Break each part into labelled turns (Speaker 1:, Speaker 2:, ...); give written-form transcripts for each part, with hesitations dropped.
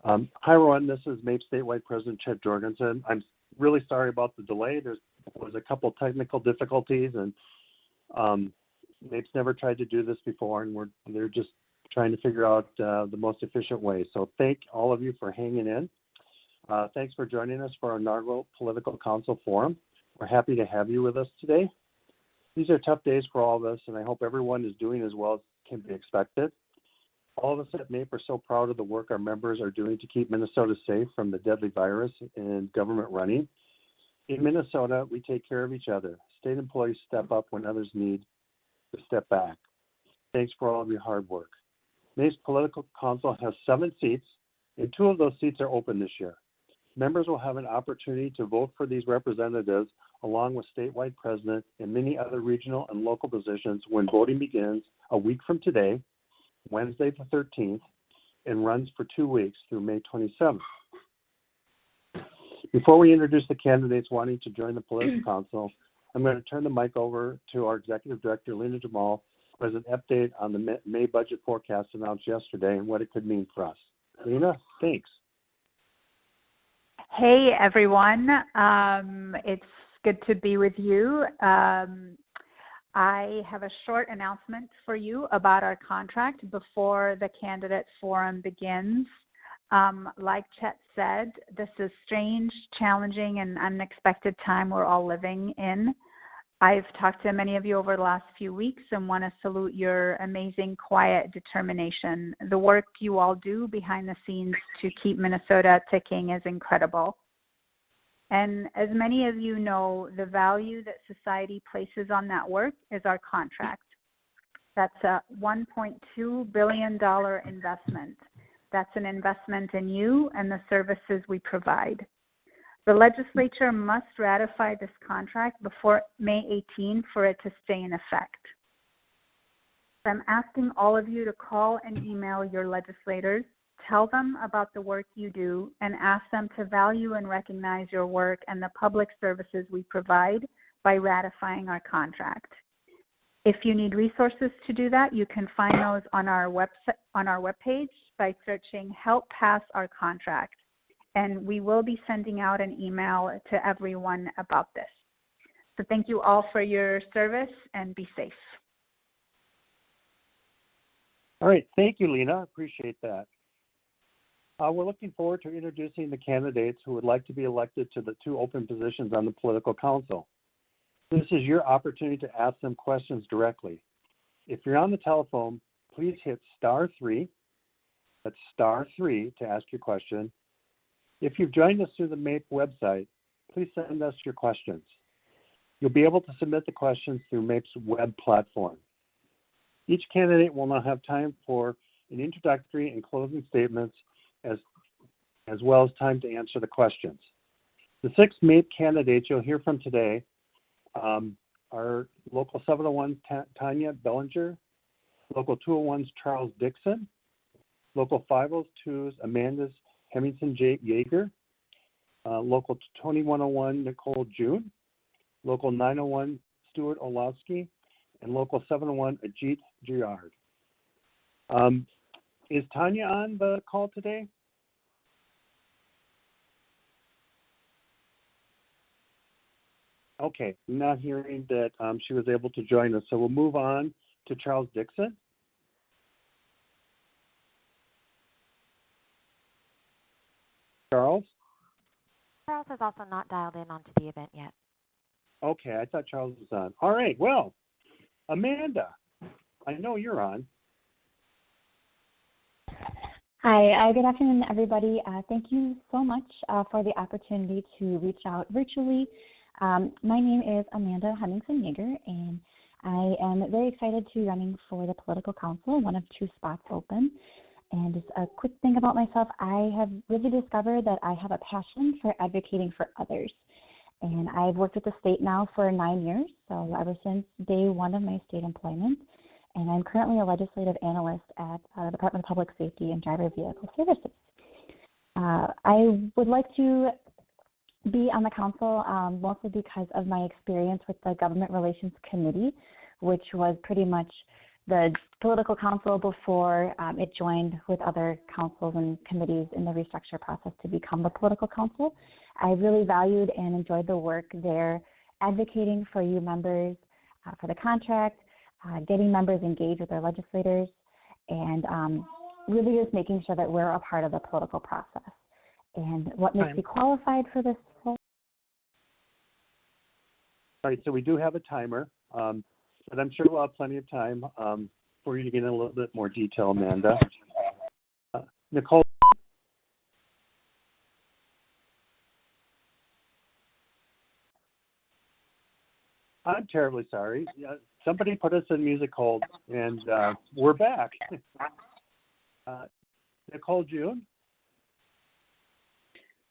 Speaker 1: Hi, everyone. This is MAPE Statewide President Chet Jorgensen. I'm really sorry about the delay. There was a couple technical difficulties, and MAPE's never tried to do this before, and they're just trying to figure out the most efficient way. So thank all of you for hanging in. Thanks for joining us for our inaugural Political Council Forum. We're happy to have you with us today. These are tough days for all of us, and I hope everyone is doing as well as can be expected. All of us at MAPE are so proud of the work our members are doing to keep Minnesota safe from the deadly virus and government running. In Minnesota, we take care of each other. State employees step up when others need to step back. Thanks for all of your hard work. MAPE's Political Council has 7 seats, and 2 of those seats are open this year. Members will have an opportunity to vote for these representatives along with statewide president and many other regional and local positions when voting begins a week from today, Wednesday the 13th, and runs for 2 weeks through May 27th. Before we introduce the candidates wanting to join the Political Council, I'm going to turn the mic over to our Executive Director, Lena Jamal, who has an update on the May budget forecast announced yesterday and what it could mean for us. Lena, thanks.
Speaker 2: Hey, everyone. It's good to be with you. I have a short announcement for you about our contract before the candidate forum begins. Like Chet said, this is strange, challenging, and unexpected time we're all living in. I've talked to many of you over the last few weeks and want to salute your amazing, quiet determination. The work you all do behind the scenes to keep Minnesota ticking is incredible. And as many of you know, the value that society places on that work is our contract. That's a $1.2 billion investment. That's an investment in you and the services we provide. The legislature must ratify this contract before May 18 for it to stay in effect. I'm asking all of you to call and email your legislators, tell them about the work you do, and ask them to value and recognize your work and the public services we provide by ratifying our contract. If you need resources to do that, you can find those on our webpage by searching Help Pass Our Contract. And we will be sending out an email to everyone about this. So thank you all for your service, and be safe.
Speaker 1: All right. Thank you, Lena. I appreciate that. We're looking forward to introducing the candidates who would like to be elected to the 2 open positions on the Political Council. This is your opportunity to ask them questions directly. If you're on the telephone, please hit *3. That's *3 to ask your question. If you've joined us through the MAPE website, please send us your questions. You'll be able to submit the questions through MAPE's web platform. Each candidate will now have time for an introductory and closing statements as well as time to answer the questions. The 6 MAPE candidates you'll hear from today are Local 701's Tanya Bellinger, Local 201's Charles Dixon, Local 502's Amanda Hemmingson Yeager, Local 2101 Nicole June, Local 901 Stuart Olowski, and Local 701 Ajit Girard. Is Tanya on the call today? Okay, I'm not hearing that she was able to join us, so we'll move on to Charles Dixon. Charles?
Speaker 3: Charles has also not dialed in onto the event yet.
Speaker 1: Okay, I thought Charles was on. All right, well, Amanda, I know you're on.
Speaker 4: Hi, good afternoon, everybody. Thank you so much for the opportunity to reach out virtually. My name is Amanda Hemmingson Yeager, and I am very excited to be running for the Political Council, one of 2 spots open. And just a quick thing about myself, I have really discovered that I have a passion for advocating for others. And I've worked with the state now for 9 years, so ever since day 1 of my state employment. And I'm currently a legislative analyst at the Department of Public Safety and Driver Vehicle Services. I would like to be on the council mostly because of my experience with the Government Relations Committee, which was pretty much the political council before it joined with other councils and committees in the restructure process to become the political council. I really valued and enjoyed the work there, advocating for you members for the contract, getting members engaged with their legislators, and really just making sure that we're a part of the political process. And what makes me qualified for this role?
Speaker 1: All right, so we do have a timer, but I'm sure we'll have plenty of time for you to get in a little bit more detail, Amanda. Nicole? I'm terribly sorry. Somebody put us in music hold, and we're back. Nicole June?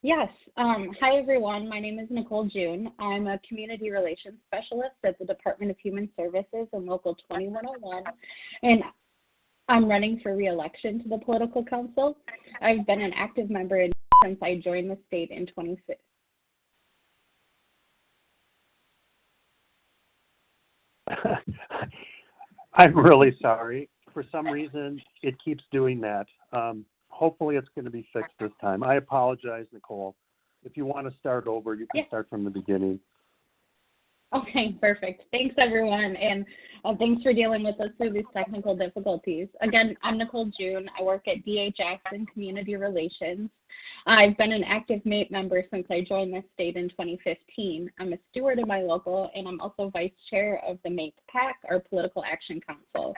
Speaker 5: Yes. Hi, everyone. My name is Nicole June. I'm a community relations specialist at the Department of Human Services in Local 2101, and I'm running for re-election to the political council. I've been an active member since I joined the state in 2016.
Speaker 1: I'm really sorry. For some reason, it keeps doing that. Hopefully, it's going to be fixed this time. I apologize, Nicole. If you want to start over, you can start from the beginning.
Speaker 5: Okay, perfect. Thanks, everyone, and thanks for dealing with us through these technical difficulties. Again, I'm Nicole June. I work at DHS in Community Relations. I've been an active MAPE member since I joined the state in 2015. I'm a steward of my local, and I'm also vice chair of the MAPE PAC, our Political Action Council.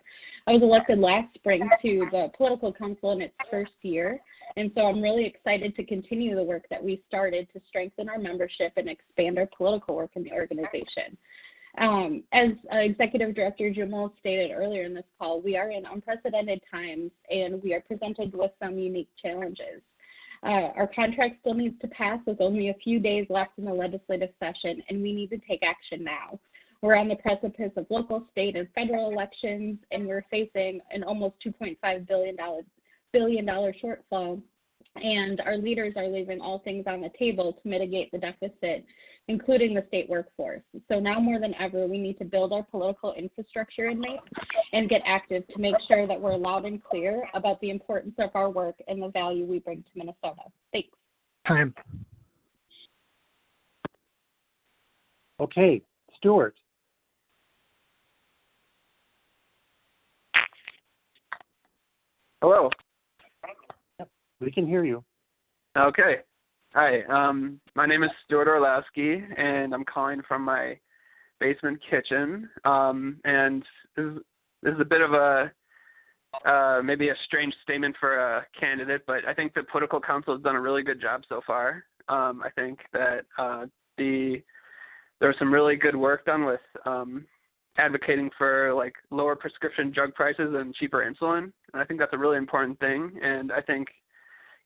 Speaker 5: I was elected last spring to the Political Council in its first year, and so I'm really excited to continue the work that we started to strengthen our membership and expand our political work in the organization. As Executive Director Jamal stated earlier in this call, we are in unprecedented times, and we are presented with some unique challenges. Our contract still needs to pass with only a few days left in the legislative session, and we need to take action now. We're on the precipice of local, state, and federal elections, and we're facing an almost $2.5 billion shortfall, and our leaders are leaving all things on the table to mitigate the deficit, including the state workforce. So now more than ever, we need to build our political infrastructure in MAPE and get active to make sure that we're loud and clear about the importance of our work and the value we bring to Minnesota. Thanks.
Speaker 6: Time.
Speaker 1: Okay, Stuart.
Speaker 7: Hello.
Speaker 1: We can hear you.
Speaker 7: Okay. Hi. My name is Stuart Orlowski, and I'm calling from my basement kitchen. And this is a bit of a maybe a strange statement for a candidate, but I think the political council has done a really good job so far. I think that there was some really good work done with advocating for like lower prescription drug prices and cheaper insulin, and I think that's a really important thing. And I think,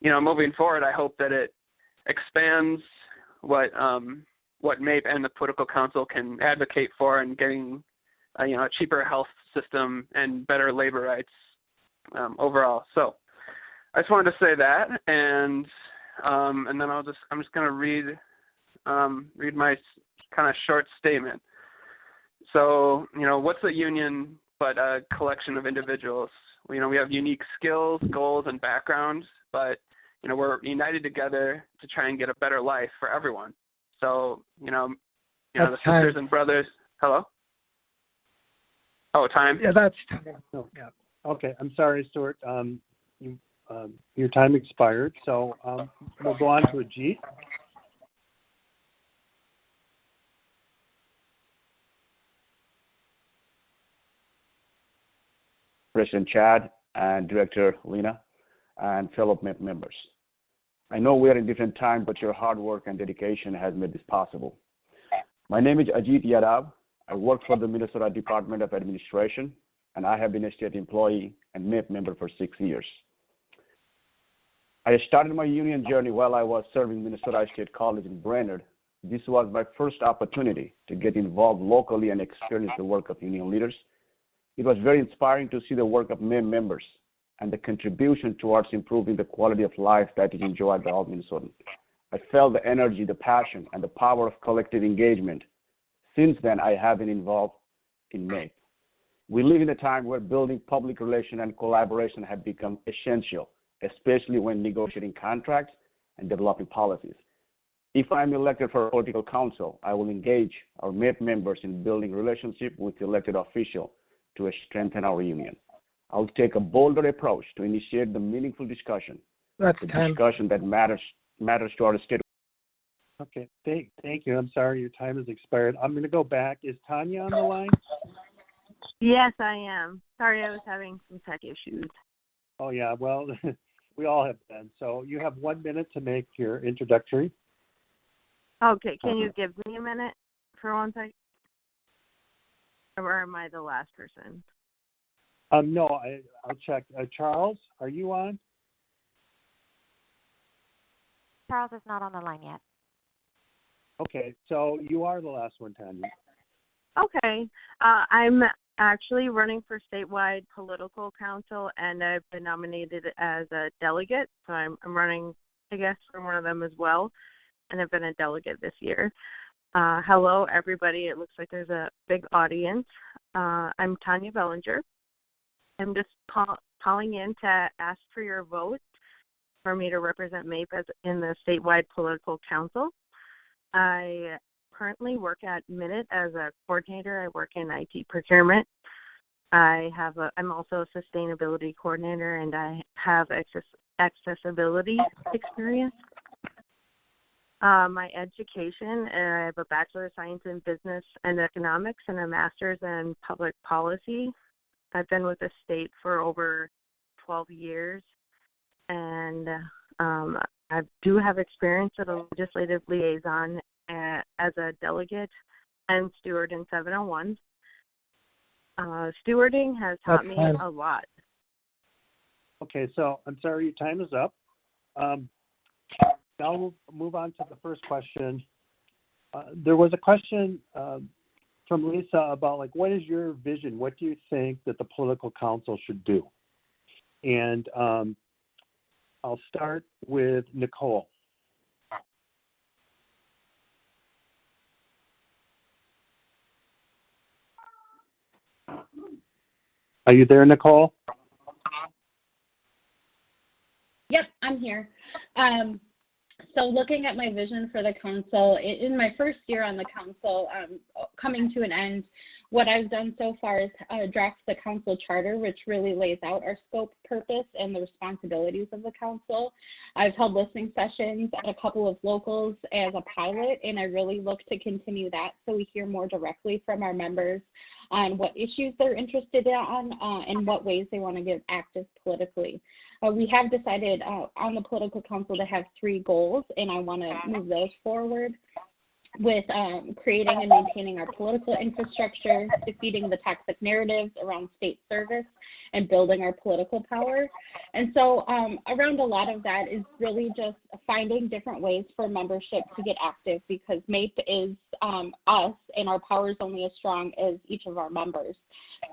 Speaker 7: moving forward, I hope that it expands what MAPE and the political council can advocate for in getting a cheaper health system and better labor rights overall. So I just wanted to say that, and then I'm just going to read my kind of short statement. So, what's a union but a collection of individuals? We have unique skills, goals, and backgrounds, but we're united together to try and get a better life for everyone. So, the sisters and brothers. Hello? Oh, time?
Speaker 6: Yeah, that's time.
Speaker 1: No. Yeah. Okay, I'm sorry, Stuart. Your time expired, so we'll go on to Ajit.
Speaker 8: President Chad and Director Lena and fellow MAPE members. I know we are in different time, but your hard work and dedication has made this possible. My name is Ajit Yadav. I work for the Minnesota Department of Administration, and I have been a state employee and MAPE member for 6 years. I started my union journey while I was serving Minnesota State College in Brainerd. This was my first opportunity to get involved locally and experience the work of union leaders. It was very inspiring to see the work of MAPE members and the contribution towards improving the quality of life that is enjoyed by all Minnesotans. I felt the energy, the passion, and the power of collective engagement. Since then, I have been involved in MAPE. We live in a time where building public relations and collaboration have become essential, especially when negotiating contracts and developing policies. If I'm elected for political council, I will engage our MAPE members in building relationships with elected officials to strengthen our union. I'll take a bolder approach to initiate the meaningful discussion, discussion that matters to our state.
Speaker 1: Okay, thank you. I'm sorry, your time has expired. I'm going to go back. Is Tanya on the line?
Speaker 6: Yes, I am. Sorry, I was having some tech issues.
Speaker 1: Oh, yeah, well, we all have been. So you have 1 minute to make your introductory.
Speaker 6: Okay, can you give me a minute for 1 second? Or am I the last person?
Speaker 1: No, I'll check. Charles, are you on?
Speaker 3: Charles is not on the line yet.
Speaker 1: Okay, so you are the last one, Tanya.
Speaker 6: Okay. I'm actually running for statewide political council, and I've been nominated as a delegate. So I'm running, I guess, for one of them as well, and I've been a delegate this year. Hello, everybody. It looks like there's a big audience. I'm Tanya Bellinger. I'm just calling in to ask for your vote for me to represent MAPE in the statewide political council. I currently work at Minute as a coordinator. I work in IT procurement. I'm also a sustainability coordinator, and I have accessibility experience. My education, I have a Bachelor of Science in Business and Economics and a Master's in Public Policy. I've been with the state for over 12 years, and I do have experience as a legislative liaison as a delegate and steward in 701. Stewarding has taught me a lot.
Speaker 1: Okay, so I'm sorry, your time is up. Now we'll move on to the first question. There was a question from Lisa about, like, what is your vision? What do you think that the political council should do? And I'll start with Nicole. Are you there, Nicole?
Speaker 5: Yep, I'm here. So looking at my vision for the council, in my first year on the council, coming to an end, what I've done so far is draft the council charter, which really lays out our scope, purpose, and the responsibilities of the council. I've held listening sessions at a couple of locals as a pilot, and I really look to continue that so we hear more directly from our members on what issues they're interested in and what ways they want to get active politically. We have decided on the political council to have 3 goals, and I want to move those forward with creating and maintaining our political infrastructure, defeating the toxic narratives around state service, and building our political power. And so around a lot of that is really just finding different ways for membership to get active, because MAPE is us, and our power is only as strong as each of our members.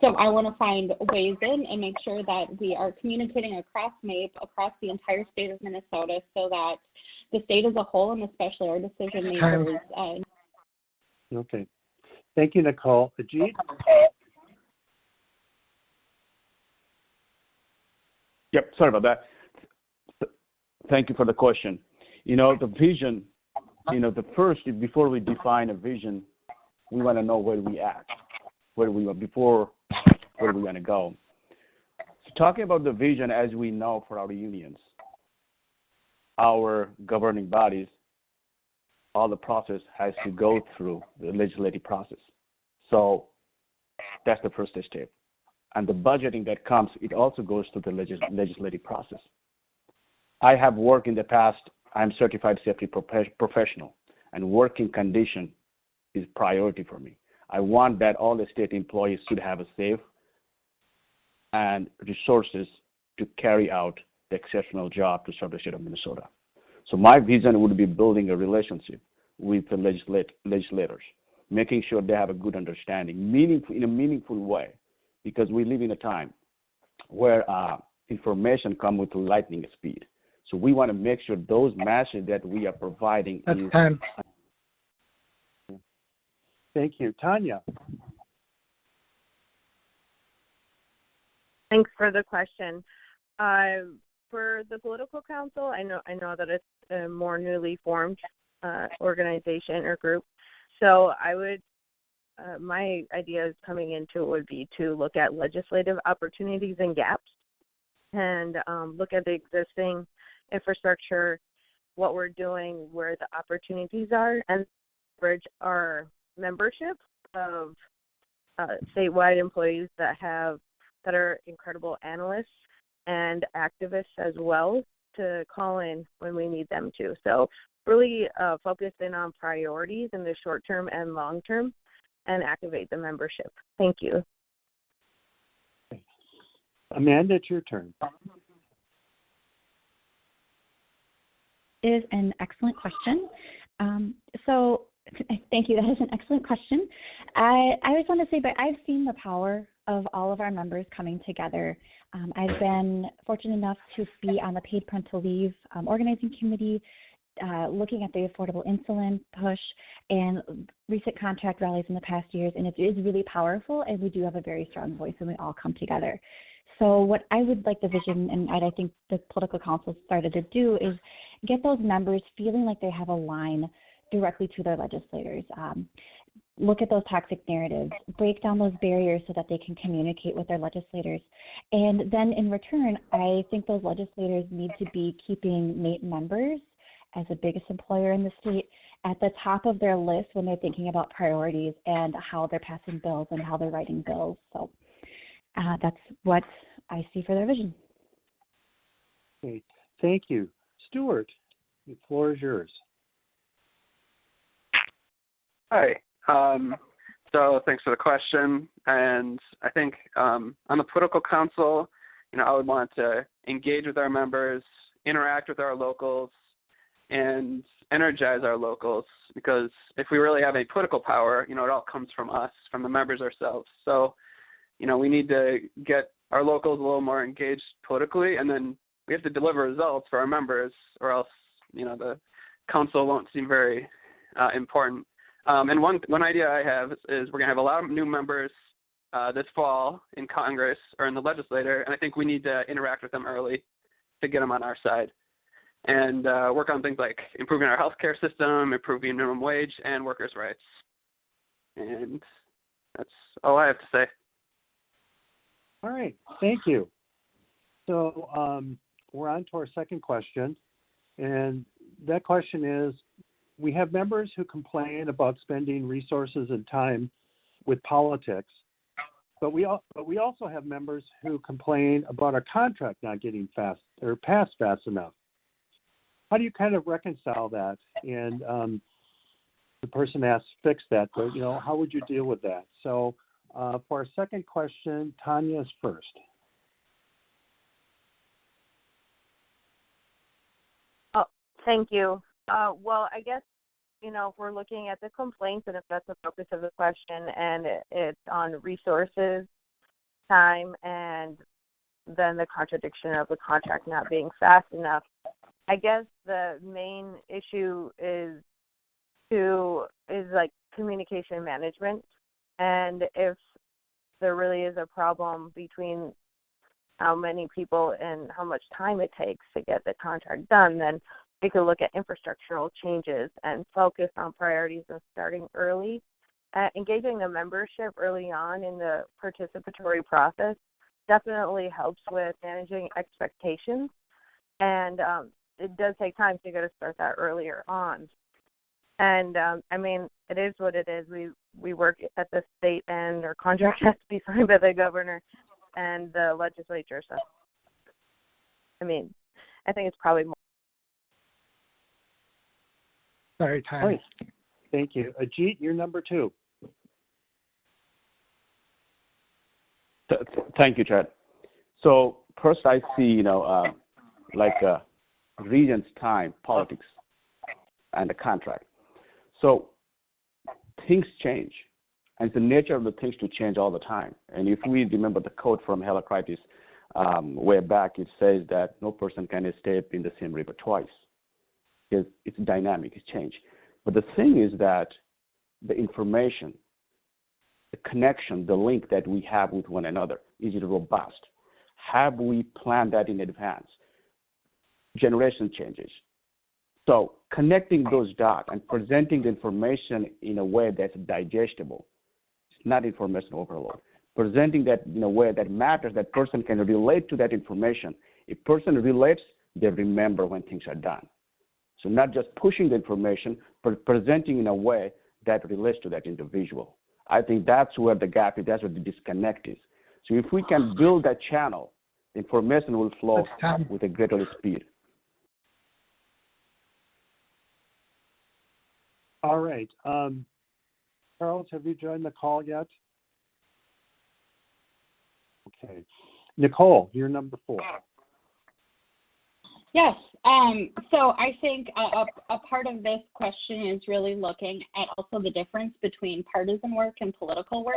Speaker 5: So I want to find ways in and make sure that we are communicating across MAPE, across the entire state of Minnesota, so that the state as a whole, and especially our decision makers.
Speaker 1: Okay. Thank you, Nicole. Ajit?
Speaker 8: Yep, sorry about that. Thank you for the question. The vision, before we define a vision, we want to know where we at, where we want to go. So talking about the vision, as we know for our unions, our governing bodies, all the process has to go through the legislative process. So that's the first step. And the budgeting that comes, it also goes through the legislative process. I have worked in the past, I'm certified safety professional, and working condition is priority for me. I want that all the state employees should have a safe and resources to carry out the exceptional job to serve the state of Minnesota. So my vision would be building a relationship with the legislators, making sure they have a good understanding, in a meaningful way, because we live in a time where information comes with lightning speed. So we want to make sure those messages that we are providing.
Speaker 9: That's time.
Speaker 1: Thank you. Tanya?
Speaker 6: Thanks for the question. For the political council, I know that it's a more newly formed organization or group. So I would, my ideas coming into it would be to look at legislative opportunities and gaps, and look at the existing infrastructure, what we're doing, where the opportunities are, and leverage our membership of statewide employees that are incredible analysts and activists as well to call in when we need them to. So really focus in on priorities in the short term and long term and activate the membership. Thank you.
Speaker 1: Amanda, it's your turn.
Speaker 4: Is an excellent question. So thank you. That is an excellent question. I just want to say that I've seen the power of all of our members coming together. I've been fortunate enough to be on the paid parental leave organizing committee, looking at the affordable insulin push and recent contract rallies in the past years, and it is really powerful, and we do have a very strong voice when we all come together. So what I would like the vision, and I think the political council started to do, is get those members feeling like they have a line directly to their legislators. Look at those toxic narratives, break down those barriers so that they can communicate with their legislators. And then in return, I think those legislators need to be keeping MAPE members, as the biggest employer in the state, at the top of their list when they're thinking about priorities and how they're passing bills and how they're writing bills. So that's what I see for their vision.
Speaker 1: Okay. Thank you. Stuart, the floor is yours.
Speaker 7: Hi. So thanks for the question. And I think on the political council, I would want to engage with our members, interact with our locals, and energize our locals, because if we really have any political power, it all comes from us, from the members ourselves. So, we need to get our locals a little more engaged politically, and then we have to deliver results for our members, or else, the council won't seem very important. And one idea I have is we're going to have a lot of new members this fall in Congress or in the legislature, and I think we need to interact with them early to get them on our side, and work on things like improving our healthcare system, improving minimum wage, and workers' rights. And that's all I have to say.
Speaker 1: All right, thank you. So we're on to our second question, and that question is, we have members who complain about spending resources and time with politics, but we also have members who complain about our contract not getting passed fast enough. How do you kind of reconcile that? And the person asks, fix that, but how would you deal with that? So for our second question, Tanya is first.
Speaker 6: Oh, thank you. Well, I guess, if we're looking at the complaints, and if that's the focus of the question, and it's on resources, time, and then the contradiction of the contract not being fast enough, I guess the main issue is like communication management. And if there really is a problem between how many people and how much time it takes to get the contract done, then we could look at infrastructural changes and focus on priorities and starting early. Engaging the membership early on in the participatory process definitely helps with managing expectations. And it does take time, so you got to start that earlier on. And it is what it is. We work at the state, and our contract has to be signed by the governor and the legislature. So, I think it's probably more.
Speaker 9: Sorry, time.
Speaker 1: Right. Thank you. Ajit, you're number two.
Speaker 8: Thank you, Chad. So first I see, region's time, politics, and the contract. So things change, and it's the nature of the things to change all the time. And if we remember the quote from Heraclitus way back, it says that no person can step in the same river twice. It's dynamic, it's change. But the thing is that the information, the connection, the link that we have with one another is robust. Have we planned that in advance? Generation changes. So connecting those dots and presenting the information in a way that's digestible, it's not information overload. Presenting that in a way that matters, that person can relate to that information. If person relates, they remember when things are done. So not just pushing the information, but presenting in a way that relates to that individual. I think that's where the gap is, that's where the disconnect is. So if we can build that channel, the information will flow with a greater speed.
Speaker 1: All right. Charles, have you joined the call yet? Okay. Nicole, you're number 4.
Speaker 5: Yes. So I think a part of this question is really looking at also the difference between partisan work and political work.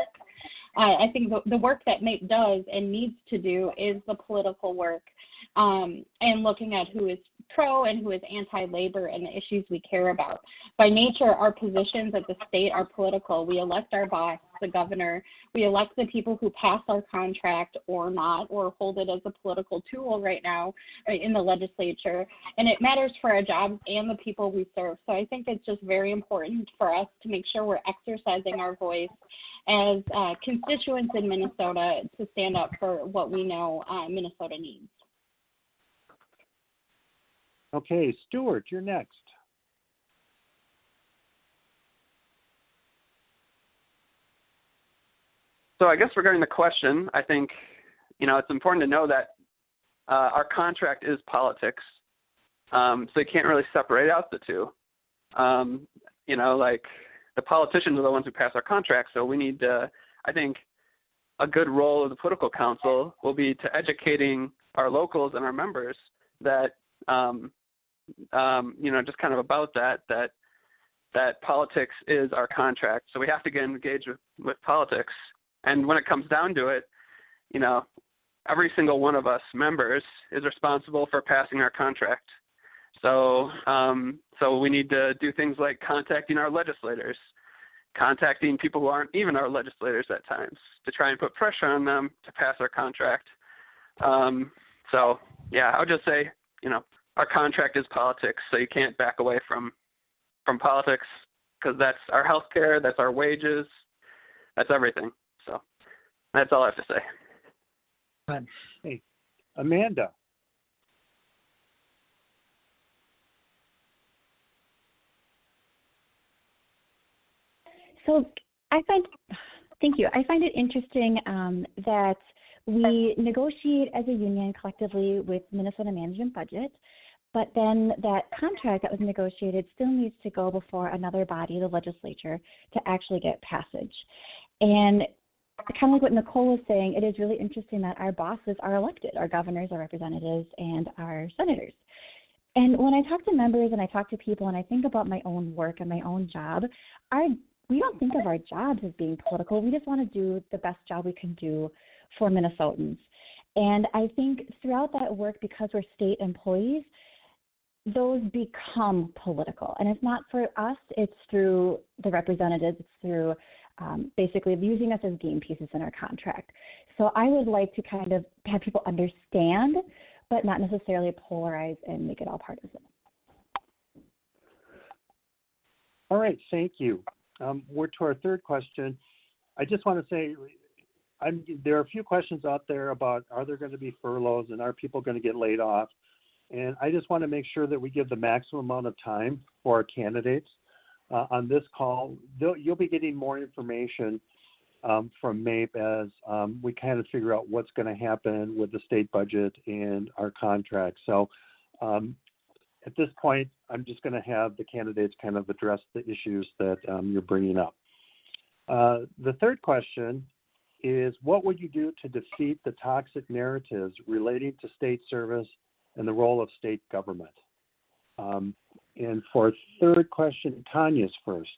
Speaker 5: I think the work that MAPE does and needs to do is the political work, and looking at who is pro and who is anti-labor and the issues we care about. By nature, our positions at the state are political. We elect our boss, the governor. We elect the people who pass our contract or not, or hold it as a political tool right now in the legislature. And it matters for our jobs and the people we serve. So I think it's just very important for us to make sure we're exercising our voice as constituents in Minnesota to stand up for what we know Minnesota needs.
Speaker 1: Okay, Stuart, you're next.
Speaker 7: So I guess regarding the question, I think, it's important to know that our contract is politics. So you can't really separate out the two. Like the politicians are the ones who pass our contract. So we need to, I think, a good role of the political council will be to educating our locals and our members that, just kind of about that politics is our contract. So we have to get engaged with politics. And when it comes down to it, every single one of us members is responsible for passing our contract. So we need to do things like contacting our legislators, contacting people who aren't even our legislators at times to try and put pressure on them to pass our contract. I would just say, our contract is politics, so you can't back away from politics because that's our health care, that's our wages, that's everything. So that's all I have to say.
Speaker 1: Hey, Amanda.
Speaker 4: So thank you. I find it interesting that we negotiate as a union collectively with Minnesota Management Budget, but then that contract that was negotiated still needs to go before another body, the legislature, to actually get passage. And kind of like what Nicole was saying, it is really interesting that our bosses are elected, our governors, our representatives, and our senators. And when I talk to members and I talk to people and I think about my own work and my own job, we don't think of our jobs as being political. We just want to do the best job we can do for Minnesotans. And I think throughout that work, because we're state employees, those become political. And it's not for us, it's through the representatives, it's through basically using us as game pieces in our contract. So I would like to kind of have people understand, but not necessarily polarize and make it all partisan.
Speaker 1: All right, thank you. We're to our third question. I just want to say there are a few questions out there about are there going to be furloughs and are people going to get laid off? And I just want to make sure that we give the maximum amount of time for our candidates. On this call, you'll be getting more information from MAPE as we kind of figure out what's going to happen with the state budget and our contract. So at this point, I'm just going to have the candidates kind of address the issues that you're bringing up. The third question is, what would you do to defeat the toxic narratives relating to state service and the role of state government? And for third question, Tanya's first.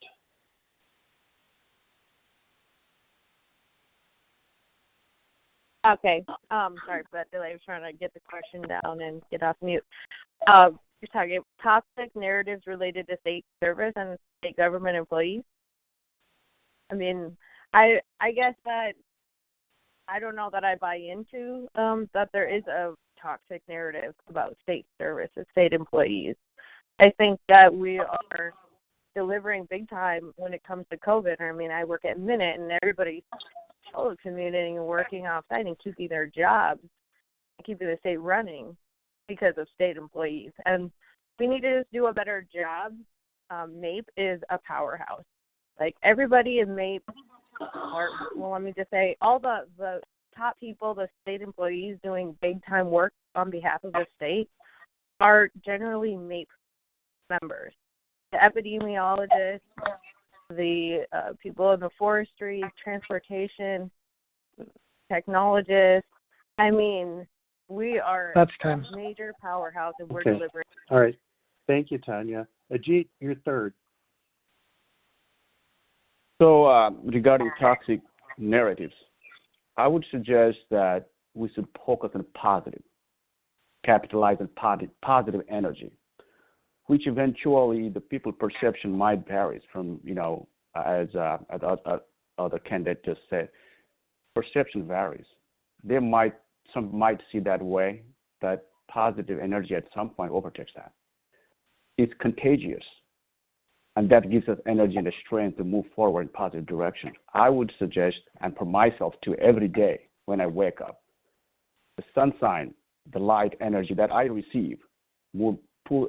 Speaker 6: Okay. Sorry for that delay. I was trying to get the question down and get off mute. You're talking toxic narratives related to state service and state government employees. I mean, I guess that I don't know that I buy into that there is a toxic narrative about state service and state employees. I think that we are delivering big time when it comes to COVID. I mean, I work at Minute, and everybody's telecommuting and working offsite and keeping their jobs, and keeping the state running because of state employees. And we need to just do a better job. MAPE is a powerhouse. Like, everybody in MAPE, let me just say, all the top people, the state employees doing big-time work on behalf of the state are generally MAPE members. The epidemiologists, the people in the forestry, transportation, technologists. I mean, we are a major powerhouse, and we're delivering.
Speaker 1: All right. Thank you, Tanya. Ajit, you're third.
Speaker 8: So regarding toxic narratives, I would suggest that we should focus on positive, capitalize on positive energy, which eventually the people perception might vary from, as other candidate just said, perception varies. Some might see that way, that positive energy at some point overtakes that. It's contagious, and that gives us energy and the strength to move forward in positive direction. I would suggest, and for myself too, every day when I wake up, the sunshine, the light energy that I receive will push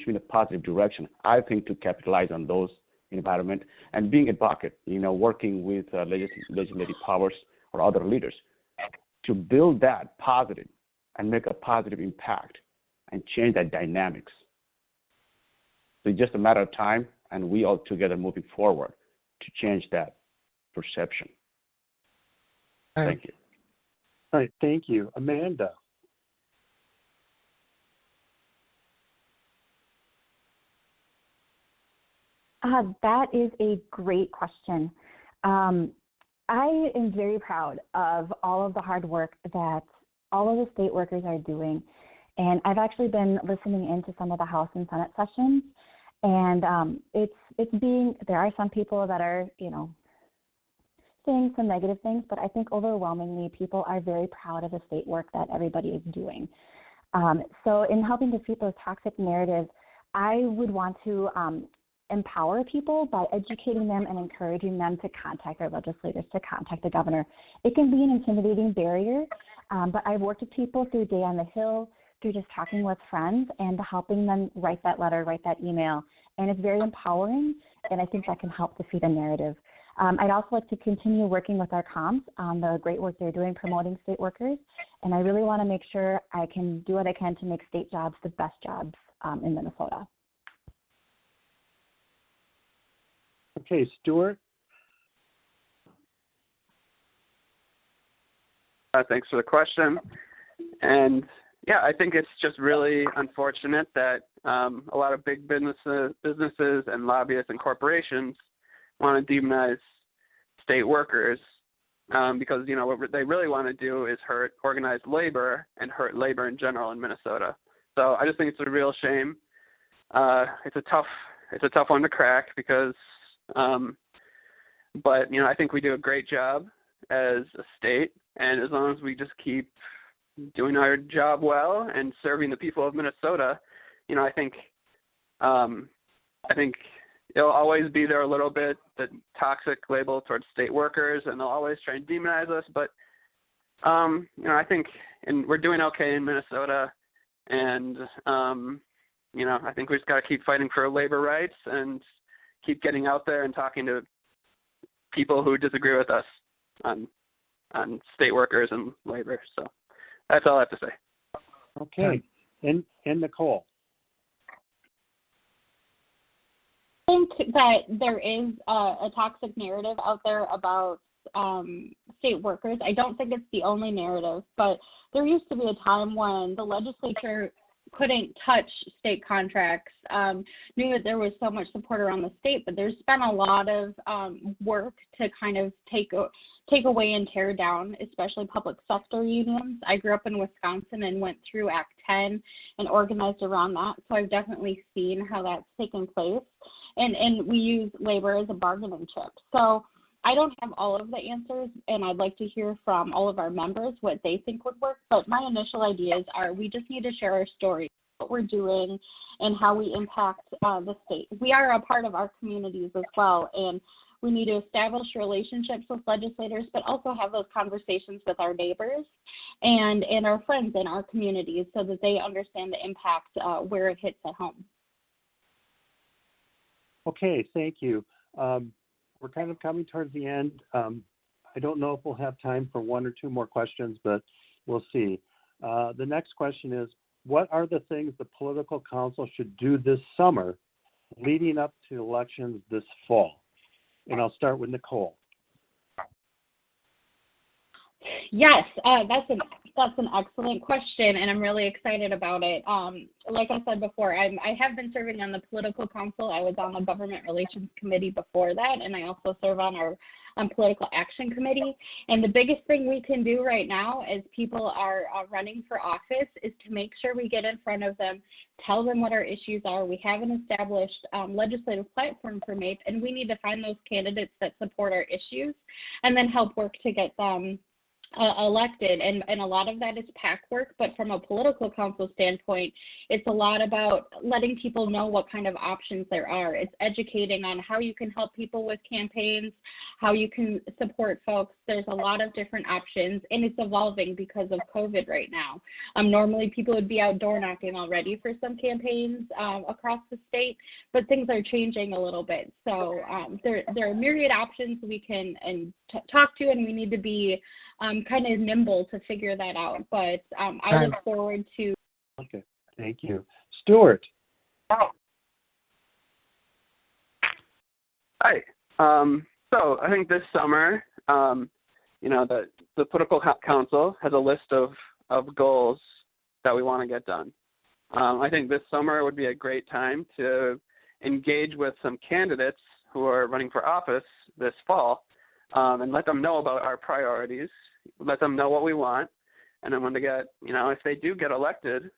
Speaker 8: me in a positive direction. I think to capitalize on those environment and being a advocate, working with legislative powers or other leaders to build that positive and make a positive impact and change that dynamics. So it's just a matter of time, and we all together moving forward to change that perception. Thank you.
Speaker 1: All right, thank you. Amanda.
Speaker 4: That is a great question. I am very proud of all of the hard work that all of the state workers are doing. And I've actually been listening into some of the House and Senate sessions. And there are some people that are, saying some negative things, but I think overwhelmingly people are very proud of the state work that everybody is doing. So in helping defeat those toxic narratives, I would want to empower people by educating them and encouraging them to contact their legislators, to contact the governor. It can be an intimidating barrier, but I've worked with people through Day on the Hill, through just talking with friends and helping them write that letter, write that email. And it's very empowering, and I think that can help defeat a narrative. I'd also like to continue working with our comms on the great work they're doing promoting state workers, and I really want to make sure I can do what I can to make state jobs the best jobs in Minnesota.
Speaker 1: Okay, Stuart.
Speaker 7: Thanks for the question. And yeah, I think it's just really unfortunate that a lot of big businesses and lobbyists and corporations want to demonize state workers because, what they really want to do is hurt organized labor and hurt labor in general in Minnesota. So I just think it's a real shame. It's a tough one to crack because, but, I think we do a great job as a state, and as long as we just keep doing our job well and serving the people of Minnesota, I think it'll always be there a little bit, the toxic label towards state workers, and they'll always try and demonize us. But I think we're doing okay in Minnesota, and I think we just got to keep fighting for labor rights and keep getting out there and talking to people who disagree with us on state workers and labor. So that's all I have to say.
Speaker 1: Okay. And Nicole.
Speaker 5: I think that there is a toxic narrative out there about state workers. I don't think it's the only narrative, but there used to be a time when the legislature couldn't touch state contracts, knew that there was so much support around the state, but there's been a lot of work to kind of take away and tear down, especially public sector unions. I grew up in Wisconsin and went through Act 10 and organized around that, so I've definitely seen how that's taken place. And we use labor as a bargaining chip. So I don't have all of the answers, and I'd like to hear from all of our members what they think would work. But my initial ideas are we just need to share our story, what we're doing, and how we impact the state. We are a part of our communities as well, and we need to establish relationships with legislators, but also have those conversations with our neighbors and our friends in our communities so that they understand the impact where it hits at home.
Speaker 1: Okay, thank you. We're kind of coming towards the end. I don't know if we'll have time for one or two more questions, but we'll see. The next question is, what are the things the political council should do this summer leading up to elections this fall? And I'll start with Nicole.
Speaker 5: Yes, that's an excellent question, and I'm really excited about it. Like I said before, I have been serving on the political council. I was on the government relations committee before that, and I also serve on our political action committee. And the biggest thing we can do right now as people are running for office is to make sure we get in front of them, tell them what our issues are. We have an established legislative platform for MAPE, and we need to find those candidates that support our issues and then help work to get them elected, and a lot of that is PAC work, but from a political council standpoint, it's a lot about letting people know what kind of options there are. It's educating on how you can help people with campaigns, how you can support folks. There's a lot of different options, and it's evolving because of COVID right now. Normally people would be out door knocking already for some campaigns across the state, but things are changing a little bit. So there are myriad options we can talk to, and we need to be kind of nimble to figure that out. But I look forward to.
Speaker 1: Okay, thank you. Stuart.
Speaker 7: Hi. So I think this summer, the political council has a list of goals that we want to get done. I think this summer would be a great time to engage with some candidates who are running for office this fall and let them know about our priorities, let them know what we want, and then when they get, if they do get elected,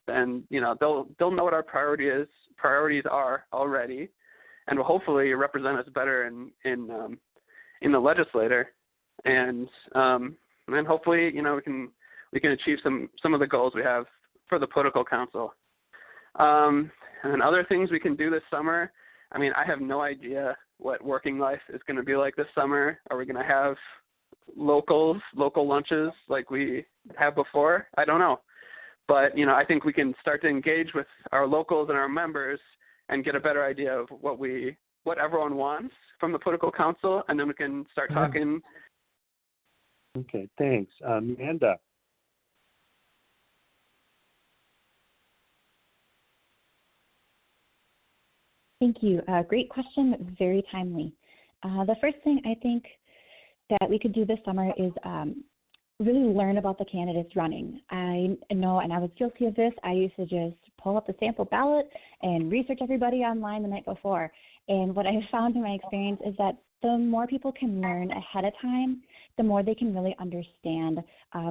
Speaker 7: then they'll know what our priorities are already, and will hopefully represent us better in the legislature, and then hopefully we can achieve some of the goals we have for the political council. And then other things we can do this summer. I mean, I have no idea what working life is going to be like this summer. Are we going to have local lunches like we have before? I don't know. But, I think we can start to engage with our locals and our members and get a better idea of what everyone wants from the political council, and then we can start talking.
Speaker 1: Okay, thanks. Amanda.
Speaker 4: Thank you. Great question, very timely. The first thing I think that we could do this summer is really learn about the candidates running. I know, and I was guilty of this, I used to just pull up the sample ballot and research everybody online the night before. And what I have found in my experience is that the more people can learn ahead of time, the more they can really understand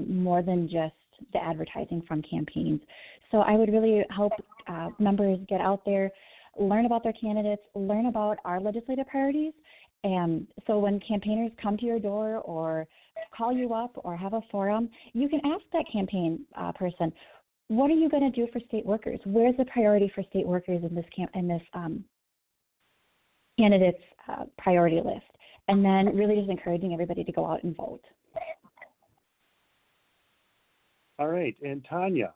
Speaker 4: more than just the advertising from campaigns. So I would really help members get out there, learn about their candidates, learn about our legislative priorities. And so when campaigners come to your door or call you up or have a forum, you can ask that campaign person, what are you going to do for state workers? Where's the priority for state workers in this candidate's priority list? And then really just encouraging everybody to go out and vote.
Speaker 1: All right, and Tanya.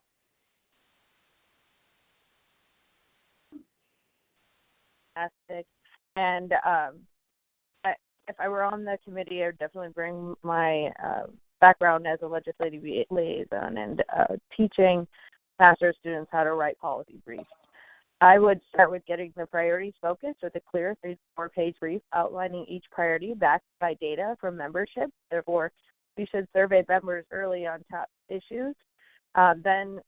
Speaker 6: Fantastic. And if I were on the committee, I would definitely bring my background as a legislative liaison and teaching master's students how to write policy briefs. I would start with getting the priorities focused with a clear 3 to 4 page brief outlining each priority backed by data from membership. Therefore, we should survey members early on top issues. Then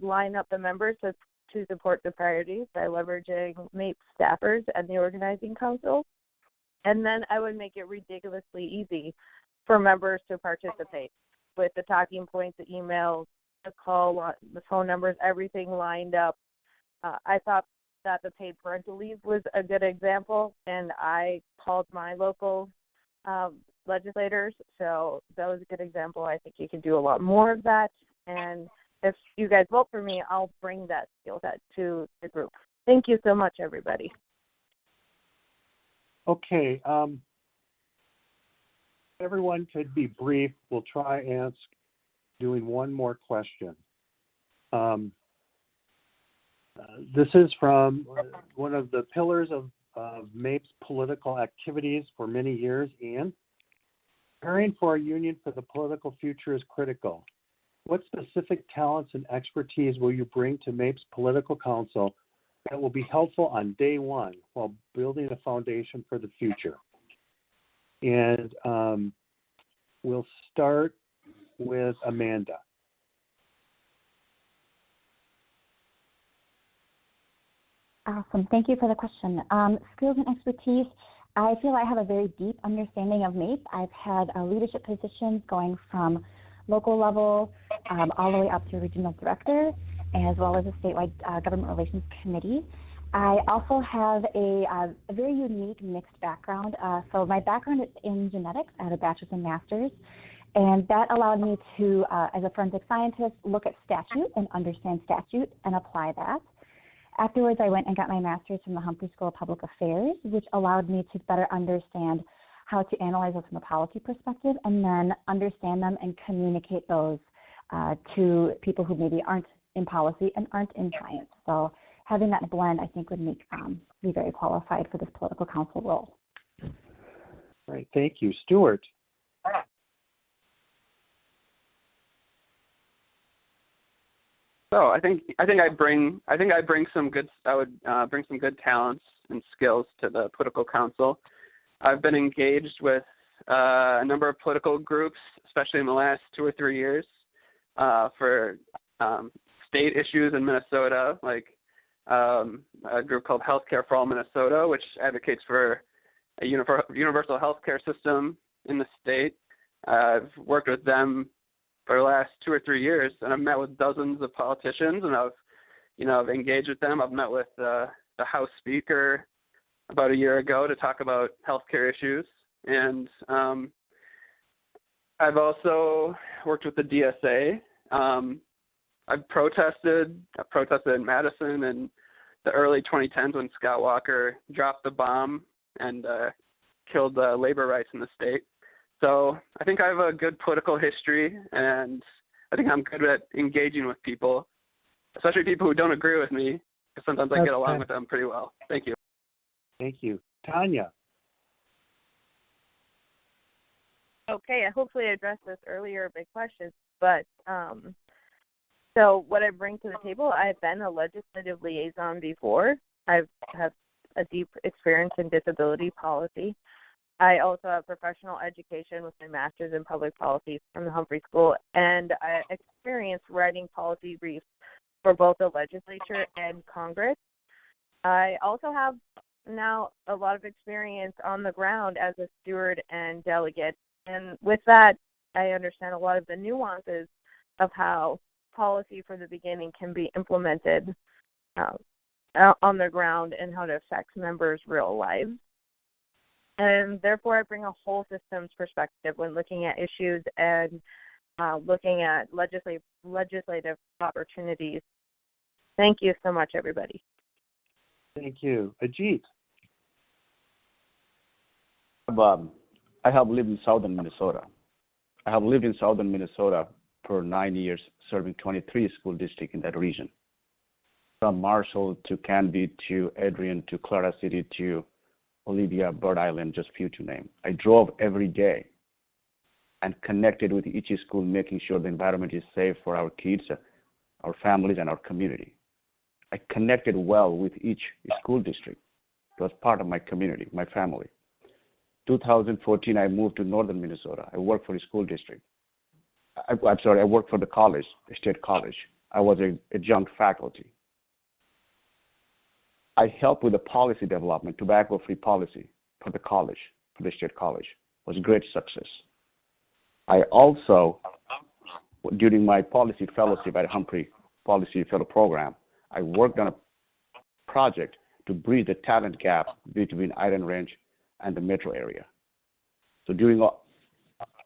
Speaker 6: line up the members to support the priorities by leveraging MAPE staffers and the organizing council. And then I would make it ridiculously easy for members to participate with the talking points, the emails, the call, the phone numbers, everything lined up. I thought that the paid parental leave was a good example, and I called my local legislators. So that was a good example. I think you can do a lot more of that. And if you guys vote for me, I'll bring that skill set to the group. Thank you so much, everybody.
Speaker 1: Okay. Everyone could be brief. We'll try doing one more question. This is from one of the pillars of MAPE's political activities for many years, Ian. Preparing for a union for the political future is critical. What specific talents and expertise will you bring to MAPE's political council that will be helpful on day one while building a foundation for the future? And we'll start with Amanda.
Speaker 4: Awesome. Thank you for the question. Skills and expertise. I feel I have a very deep understanding of MAPE. I've had leadership positions going from local level all the way up to regional director, as well as a statewide government relations committee. I also have a very unique mixed background. So my background is in genetics. I have a bachelor's and master's, and that allowed me to, as a forensic scientist, look at statute and understand statute and apply that. Afterwards, I went and got my master's from the Humphrey School of Public Affairs, which allowed me to better understand how to analyze those from a policy perspective and then understand them and communicate those to people who maybe aren't in policy and aren't in science. So having that blend, I think, would make me very qualified for this political council role.
Speaker 1: Great, thank you. Stuart.
Speaker 7: So I think I bring some good bring some good talents and skills to the political council. I've been engaged with a number of political groups, especially in the last 2 or 3 years, for state issues in Minnesota, like a group called Healthcare for All Minnesota, which advocates for a universal healthcare system in the state. I've worked with them for the last 2 or 3 years, and I've met with dozens of politicians, and I've engaged with them. I've met with the House Speaker about a year ago to talk about healthcare issues, and I've also worked with the DSA. I've protested in Madison in the early 2010s when Scott Walker dropped the bomb and killed labor rights in the state. So I think I have a good political history, and I think I'm good at engaging with people, especially people who don't agree with me, because sometimes I get along with them pretty well. Thank you.
Speaker 1: Thank you. Tanya.
Speaker 6: Okay, I hopefully addressed this earlier, big questions, but so what I bring to the table, I've been a legislative liaison before. I've had a deep experience in disability policy. I also have professional education with my master's in public policy from the Humphrey School, and I experienced writing policy briefs for both the legislature and Congress. I also have now a lot of experience on the ground as a steward and delegate, and with that, I understand a lot of the nuances of how policy from the beginning can be implemented on the ground and how to affect members' real lives. And therefore, I bring a whole systems perspective when looking at issues and looking at legislative opportunities. Thank you so much, everybody.
Speaker 1: Thank you. Ajit.
Speaker 8: I have lived in southern Minnesota. I have lived in southern Minnesota for 9 years, serving 23 school districts in that region. From Marshall to Canby to Adrian to Clara City to Olivia, Bird Island, just few to name. I drove every day and connected with each school, making sure the environment is safe for our kids, our families, and our community. I connected well with each school district. It was part of my community, my family. 2014, I moved to northern Minnesota. I worked for a school district. I worked for the college, the state college. I was an adjunct faculty. I helped with the policy development, tobacco-free policy for the college, for the state college. It was a great success. I also, during my policy fellowship at Humphrey Policy Fellow Program, I worked on a project to bridge the talent gap between Iron Range and the metro area. So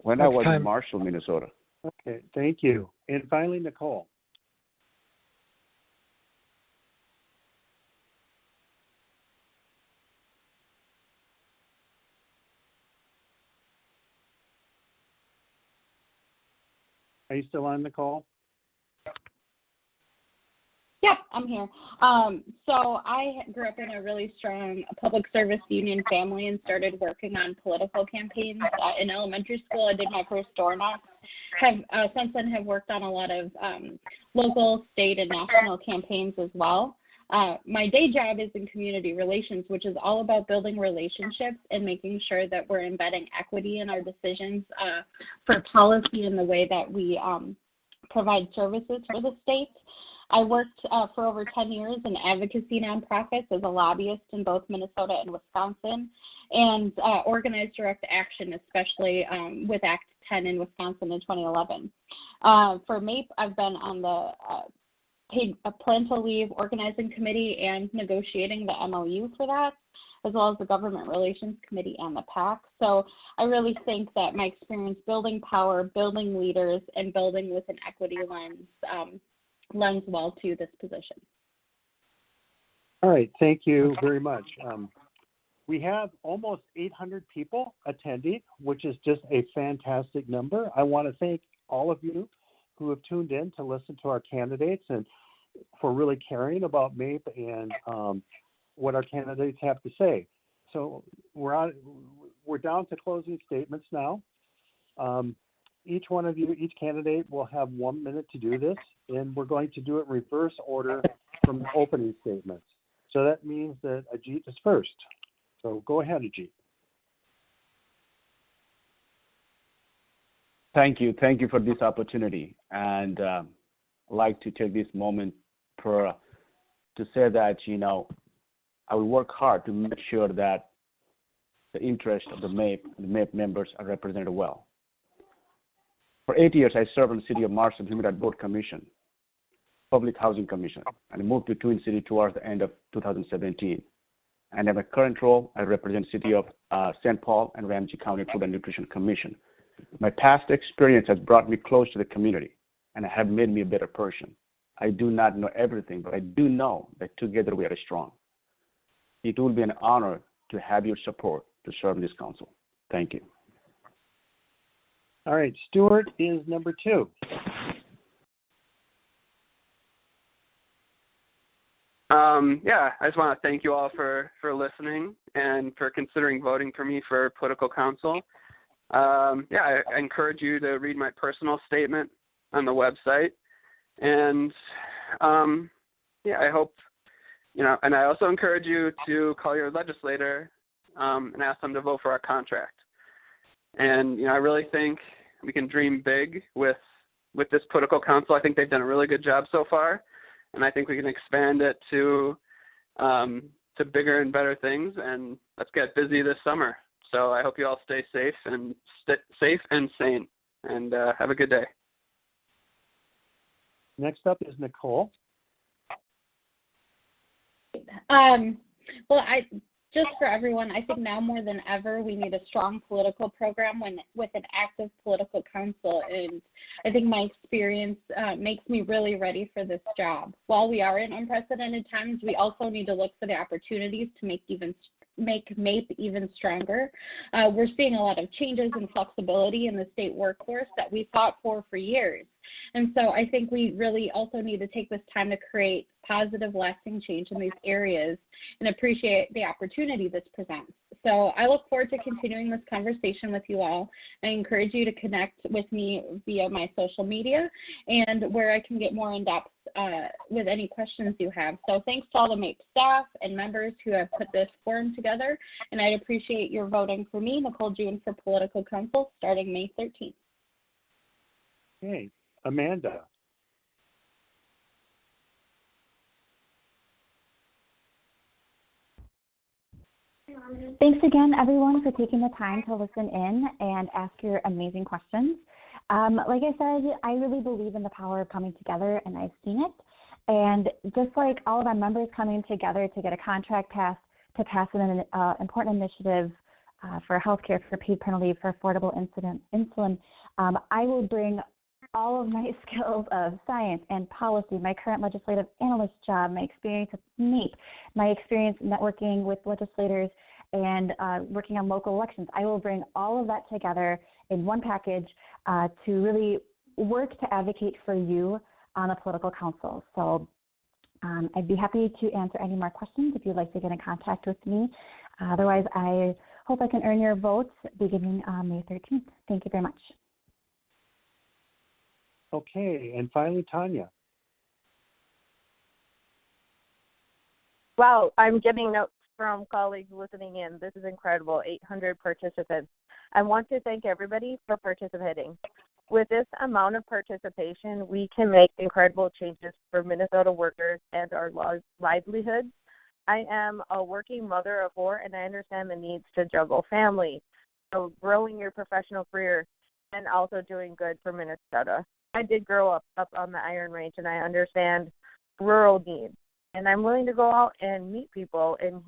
Speaker 8: when I was in Marshall, Minnesota.
Speaker 1: Okay, thank you. And finally, Nicole. Are you still on, Nicole?
Speaker 5: Yep, I'm here. So I grew up in a really strong public service union family and started working on political campaigns in elementary school. I did my first door knock. Since then have worked on a lot of local, state, and national campaigns as well. My day job is in community relations, which is all about building relationships and making sure that we're embedding equity in our decisions for policy in the way that we provide services for the state. I worked for over 10 years in advocacy nonprofits as a lobbyist in both Minnesota and Wisconsin, and organized direct action, especially with Act 10 in Wisconsin in 2011. For MAPE, I've been on the paid parental leave organizing committee and negotiating the MOU for that, as well as the government relations committee and the PAC. So I really think that my experience building power, building leaders, and building with an equity lends well to this position.
Speaker 1: All right, thank you very much. We have almost 800 people attending, which is just a fantastic number. I want to thank all of you who have tuned in to listen to our candidates and for really caring about MAPE and what our candidates have to say. So we're down to closing statements now. Each one of you, each candidate will have 1 minute to do this, and we're going to do it in reverse order from the opening statements. So that means that Ajit is first. So go ahead, Ajit.
Speaker 8: Thank you. Thank you for this opportunity. And I'd like to take this moment to say that, I will work hard to make sure that the interests of the MAPE members are represented well. For 8 years, I served on the City of Marshall Human Rights Board Commission, Public Housing Commission, and I moved to Twin City towards the end of 2017. And in my current role, I represent the City of St. Paul and Ramsey County Food and Nutrition Commission. My past experience has brought me close to the community and have made me a better person. I do not know everything, but I do know that together we are strong. It will be an honor to have your support to serve in this council. Thank you.
Speaker 1: All right, Stuart is number 2.
Speaker 7: I just want to thank you all for listening and for considering voting for me for political council. I encourage you to read my personal statement on the website. And I hope, and I also encourage you to call your legislator and ask them to vote for our contract. And, I really think we can dream big with this political council. I think they've done a really good job so far. And I think we can expand it to bigger and better things. And let's get busy this summer. So I hope you all stay safe and sane. And have a good day.
Speaker 1: Next up is Nicole.
Speaker 5: Just for everyone, I think now more than ever, we need a strong political program with an active political council. And I think my experience makes me really ready for this job. While we are in unprecedented times, we also need to look for the opportunities to make MAPE even stronger. We're seeing a lot of changes and flexibility in the state workforce that we fought for years. And so I think we really also need to take this time to create positive, lasting change in these areas and appreciate the opportunity this presents. So I look forward to continuing this conversation with you all. I encourage you to connect with me via my social media and where I can get more in depth with any questions you have. So thanks to all the MAPE staff and members who have put this forum together, and I'd appreciate your voting for me, Nicole June, for political council starting May 13th.
Speaker 1: Okay, Amanda.
Speaker 4: Thanks again, everyone, for taking the time to listen in and ask your amazing questions. Like I said, I really believe in the power of coming together, and I've seen it. And just like all of our members coming together to get a contract passed, to pass an important initiative for healthcare, for paid parental leave, for affordable insulin. I will bring all of my skills of science and policy, my current legislative analyst job, my experience with MAPE, my experience networking with legislators and working on local elections. I will bring all of that together in one package to really work to advocate for you on the political council. So I'd be happy to answer any more questions if you'd like to get in contact with me. Otherwise, I hope I can earn your votes beginning May 13th. Thank you very much.
Speaker 1: Okay, and finally, Tanya.
Speaker 6: Wow, I'm getting notes from colleagues listening in. This is incredible, 800 participants. I want to thank everybody for participating. With this amount of participation, we can make incredible changes for Minnesota workers and our livelihoods. I am a working mother of 4, and I understand the needs to juggle family, so growing your professional career, and also doing good for Minnesota. I did grow up on the Iron Range, and I understand rural needs. And I'm willing to go out and meet people and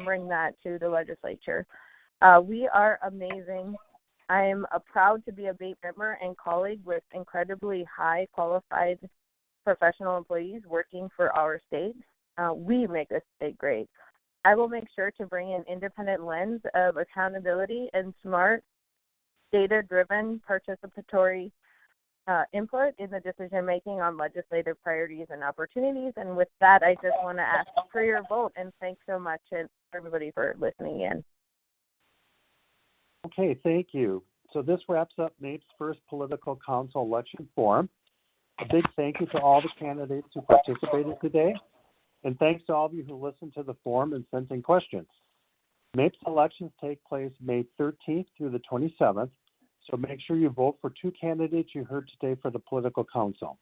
Speaker 6: bring that to the legislature. We are amazing. I'm proud to be a MAPE member and colleague with incredibly high qualified professional employees working for our state. We make this state great. I will make sure to bring an independent lens of accountability and smart, data-driven, participatory input in the decision-making on legislative priorities and opportunities. And with that, I just want to ask for your vote, and thanks so much to everybody for listening in.
Speaker 1: Okay, thank you. So this wraps up MAPE's first political council election forum. A big thank you to all the candidates who participated today, and thanks to all of you who listened to the forum and sent in questions. MAPE's elections take place May 13th through the 27th. So make sure you vote for 2 candidates you heard today for the political council.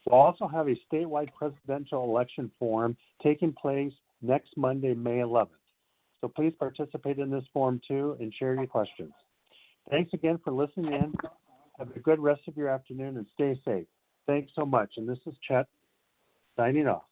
Speaker 1: We'll also have a statewide presidential election forum taking place next Monday, May 11th. So please participate in this forum too and share your questions. Thanks again for listening in. Have a good rest of your afternoon and stay safe. Thanks so much. And this is Chet signing off.